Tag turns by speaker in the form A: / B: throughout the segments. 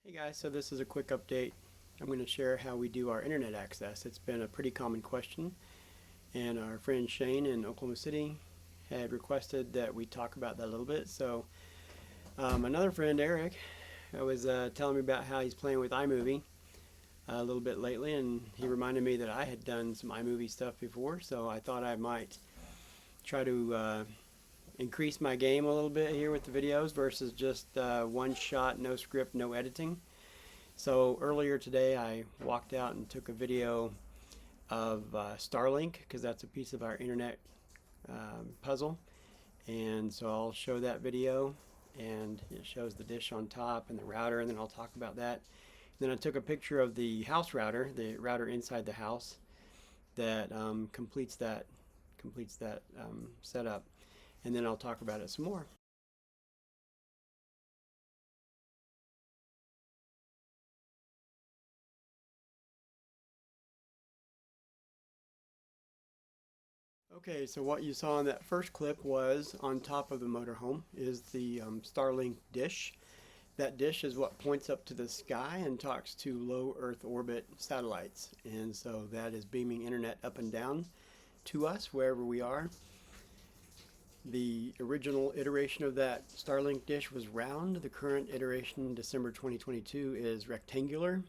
A: Hey guys, so this is a quick update. I'm going to share how we do our internet access. It's been a pretty common question, and our friend Shane in Oklahoma City had requested that we talk about that a little bit. So another friend, Eric, was telling me about how he's playing with iMovie a little bit lately, and he reminded me that I had done some iMovie stuff before, so I thought I might try to increase my game a little bit here with the videos versus just one shot, no script, no editing. So earlier today I walked out and took a video of Starlink because that's a piece of our internet puzzle, and so I'll show that video, and it shows the dish on top and the router, and then I'll talk about that. Then I took a picture of the house router, the router inside the house that completes that setup, and then I'll talk about it some more. Okay, so what you saw in that first clip was on top of the motorhome is the Starlink dish. That dish is what points up to the sky and talks to low Earth orbit satellites. And so that is beaming internet up and down to us wherever we are. The original iteration of that Starlink dish was round. The current iteration, December 2022, is rectangular.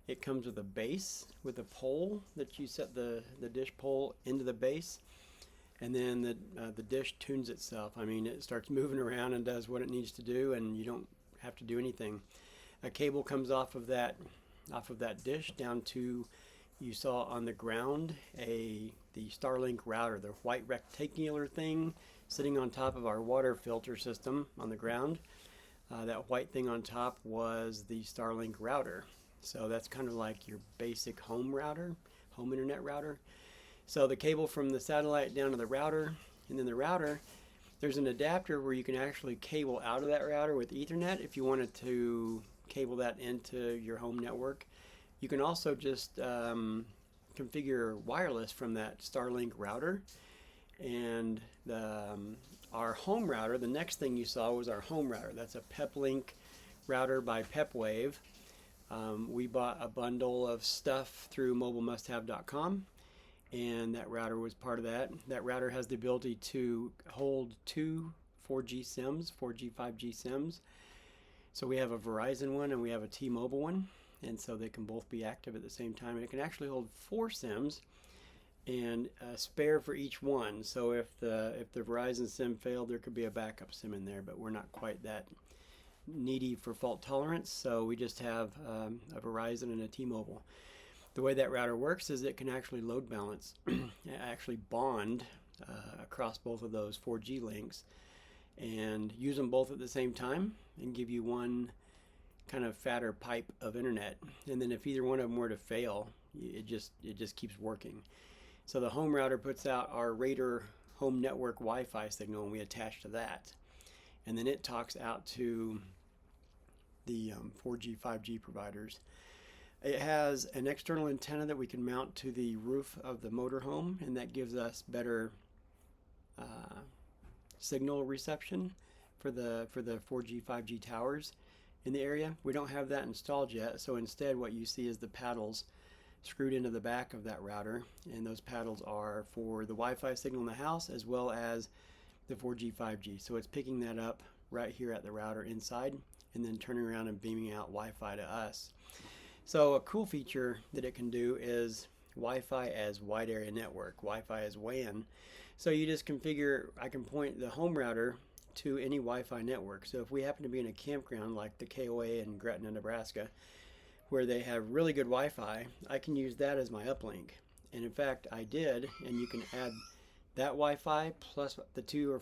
A: It comes with a base with a pole that you set the dish pole into the base, and then the dish tunes itself. I mean, it starts moving around and does what it needs to do, and you don't have to do anything. A cable comes off of that dish down to, you saw on the ground, the Starlink router, the white rectangular thing sitting on top of our water filter system on the ground. That white thing on top was the Starlink router. So that's kind of like your basic home router, home internet router. So the cable from the satellite down to the router, and then the router, there's an adapter where you can actually cable out of that router with Ethernet if you wanted to cable that into your home network. You can also just configure wireless from that Starlink router. And our home router, the next thing you saw was our home router. That's a Peplink router by Pepwave. We bought a bundle of stuff through mobilemusthave.com, and that router was part of that. That router has the ability to hold two 4G SIMs, 4G, 5G SIMs. So we have a Verizon one and we have a T-Mobile one, and so they can both be active at the same time. And it can actually hold 4 SIMs and a spare for each one. So if the Verizon SIM failed, there could be a backup SIM in there, but we're not quite that needy for fault tolerance, so we just have a Verizon and a T-Mobile. The way that router works is it can actually load balance, actually bond across both of those 4G links and use them both at the same time and give you one kind of fatter pipe of internet. And then if either one of them were to fail, it just keeps working. So the home router puts out our Raider home network Wi-Fi signal, and we attach to that. And then it talks out to the 4G, 5G providers. It has an external antenna that we can mount to the roof of the motorhome, and that gives us better signal reception for the 4G, 5G towers in the area. We don't have that installed yet, so instead what you see is the paddles screwed into the back of that router, and those paddles are for the Wi-Fi signal in the house as well as the 4G, 5G. So it's picking that up right here at the router inside and then turning around and beaming out Wi-Fi to us. So a cool feature that it can do is Wi-Fi as wide area network, Wi-Fi as WAN. So you just configure, I can point the home router to any Wi-Fi network. So if we happen to be in a campground like the KOA in Gretna, Nebraska, where they have really good Wi-Fi, I can use that as my uplink. And in fact, I did, and you can add that Wi-Fi plus the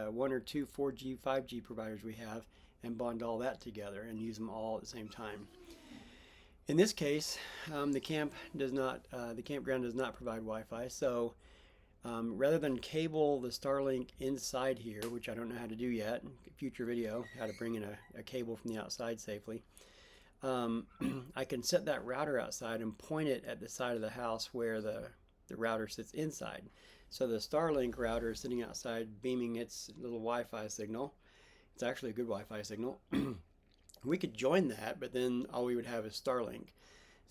A: one or two 4G, 5G providers we have, and bond all that together and use them all at the same time. In this case, the campground does not provide Wi-Fi, so rather than cable the Starlink inside here, which I don't know how to do yet, future video, how to bring in a cable from the outside safely, I can set that router outside and point it at the side of the house where the router sits inside. So the Starlink router is sitting outside beaming its little Wi-Fi signal. It's actually a good Wi-Fi signal. We could join that, but then all we would have is Starlink.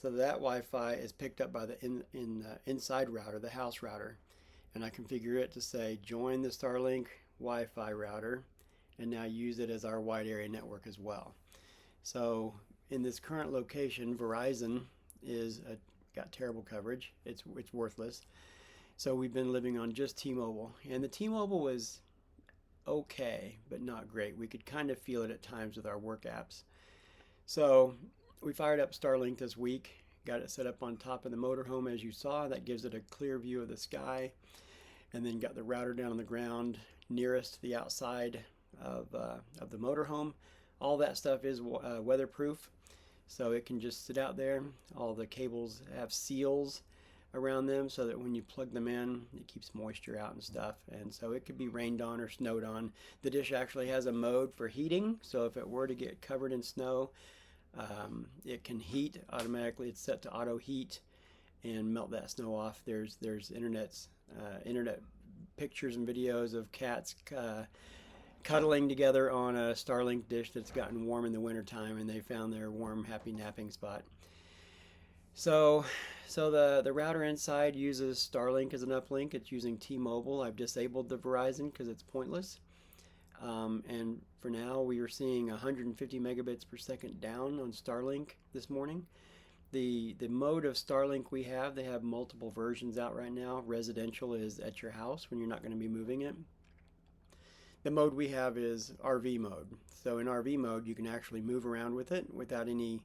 A: So that Wi-Fi is picked up by the inside router, the house router, and I configure it to say join the Starlink Wi-Fi router, and now use it as our wide area network as well. So in this current location, Verizon got terrible coverage. It's worthless. So we've been living on just T-Mobile, and the T-Mobile was okay, but not great. We could kind of feel it at times with our work apps. So we fired up Starlink this week, got it set up on top of the motorhome as you saw. That gives it a clear view of the sky, and then got the router down on the ground nearest the outside of the motorhome. All that stuff is weatherproof, so it can just sit out there. All the cables have seals around them so that when you plug them in, it keeps moisture out and stuff. And so it could be rained on or snowed on. The dish actually has a mode for heating, so if it were to get covered in snow, it can heat automatically. It's set to auto heat and melt that snow off. There's internet pictures and videos of cats cuddling together on a Starlink dish that's gotten warm in the wintertime, and they found their warm, happy napping spot. So the router inside uses Starlink as an uplink. It's using T-Mobile. I've disabled the Verizon because it's pointless. And for now, we are seeing 150 megabits per second down on Starlink this morning. The mode of Starlink we have, they have multiple versions out right now. Residential is at your house when you're not going to be moving it. The mode we have is RV mode. So in RV mode, you can actually move around with it without any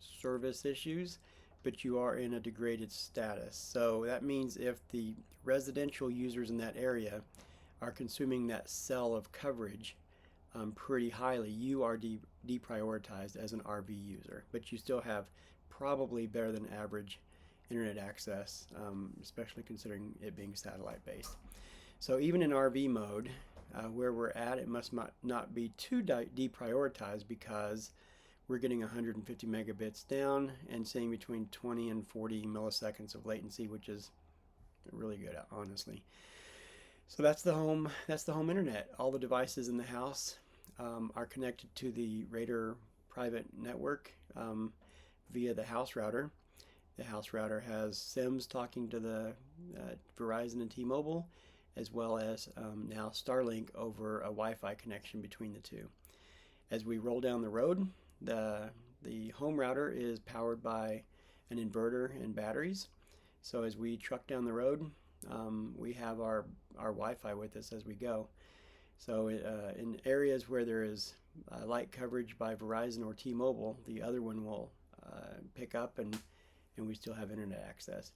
A: service issues, but you are in a degraded status. So that means if the residential users in that area are consuming that cell of coverage pretty highly, you are deprioritized as an RV user, but you still have probably better than average internet access, especially considering it being satellite based. So even in RV mode, where we're at, it must not be too deprioritized because we're getting 150 megabits down and seeing between 20 and 40 milliseconds of latency, which is really good, honestly. So that's the home internet. All the devices in the house are connected to the Raider private network via the house router. The house router has SIMs talking to the Verizon and T-Mobile, as well as now Starlink over a Wi-Fi connection between the two. As we roll down the road, the home router is powered by an inverter and batteries. So as we truck down the road, we have our Wi-Fi with us as we go. So in areas where there is light coverage by Verizon or T-Mobile, the other one will pick up, and we still have internet access.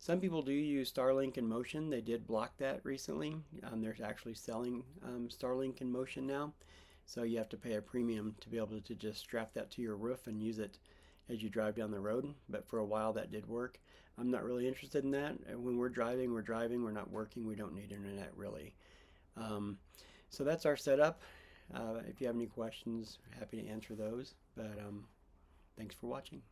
A: Some people do use Starlink in Motion. They did block that recently. They're actually selling Starlink in Motion now. So you have to pay a premium to be able to just strap that to your roof and use it as you drive down the road. But for a while that did work. I'm not really interested in that. When we're driving, we're driving. We're not working. We don't need internet really. So that's our setup. If you have any questions, happy to answer those. But thanks for watching.